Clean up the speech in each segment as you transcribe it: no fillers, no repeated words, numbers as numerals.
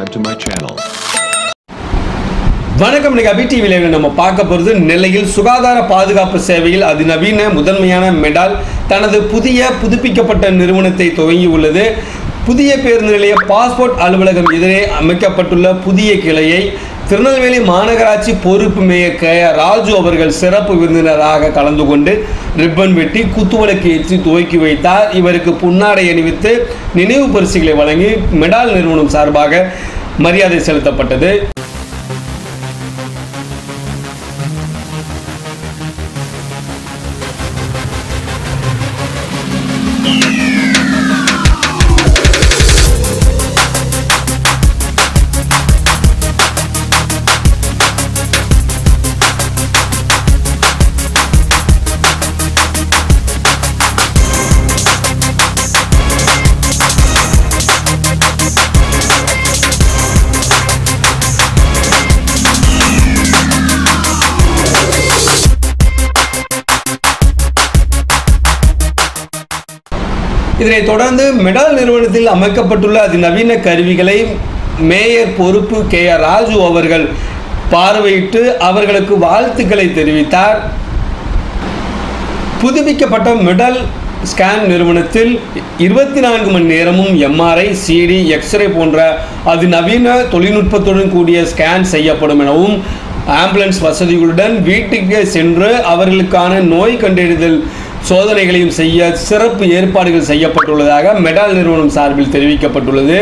subscribe to my channel. வணக்கம். இன்னைக்கு அபி டிவியில் நம்ம பார்க்க போகிறது நெல்லையில் சுகாதார பாதுகாப்பு சேவையில் அதிநவீன முதன்மையான மெடால் தனது புதுப்பிக்கப்பட்ட நிறுவனத்தை துவங்கியுள்ளது. புதிய பேருந்து நிலைய பாஸ்போர்ட் அலுவலகம் எதிரே அமைக்கப்பட்டுள்ள புதிய கிளையை திருநெல்வேலி மாநகராட்சி பொறுப்பு மேயர் ராஜு அவர்கள் சிறப்பு விருந்தினராக கலந்து கொண்டு ரிப்பன் வெட்டி குத்துவிளக்கு ஏற்றி துவக்கி வைத்தார். இவருக்கு புன்னாடை அணிவித்து நினைவு பரிசுகளை வழங்கி மெடால் நிறுவனம் சார்பாக மரியாதை செலுத்தப்பட்டது. இதனைத் தொடர்ந்து மெடால் நிறுவனத்தில் அமைக்கப்பட்டுள்ள அதிநவீன கருவிகளை மேயர் பொறுப்பு ராஜு அவர்கள் பார்வையிட்டு அவர்களுக்கு வாழ்த்துக்களை தெரிவித்தார். புதுப்பிக்கப்பட்ட மெடால் ஸ்கேன் நிறுவனத்தில் 24 மணி நேரமும் எம்ஆர்ஐ, சிடி, எக்ஸ்ரே போன்ற அதிநவீன தொழில்நுட்பத்துடன் கூடிய ஸ்கேன் செய்யப்படும் எனவும் ஆம்புலன்ஸ் வசதிகளுடன் வீட்டுக்கு சென்று அவர்களுக்கான நோய் கண்டறிதல் சோதனைகளையும் செய்ய சிறப்பு ஏற்பாடுகள் செய்யப்பட்டுள்ளதாக மெடால் நிறுவனம் சார்பில் தெரிவிக்கப்பட்டுள்ளது.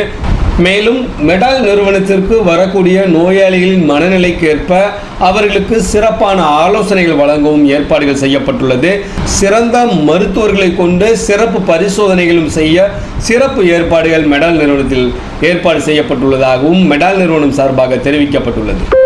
மேலும் மெடால் நிறுவனத்திற்கு வரக்கூடிய நோயாளிகளின் மனநிலைக்கு ஏற்ப அவர்களுக்கு சிறப்பான ஆலோசனைகள் வழங்கவும் ஏற்பாடுகள் செய்யப்பட்டுள்ளது. சிறந்த மருத்துவர்களை கொண்டு சிறப்பு பரிசோதனைகளும் செய்ய சிறப்பு ஏற்பாடுகள் மெடால் நிறுவனத்தில் ஏற்பாடு செய்யப்பட்டுள்ளதாகவும் மெடால் நிறுவனம் சார்பாக தெரிவிக்கப்பட்டுள்ளது.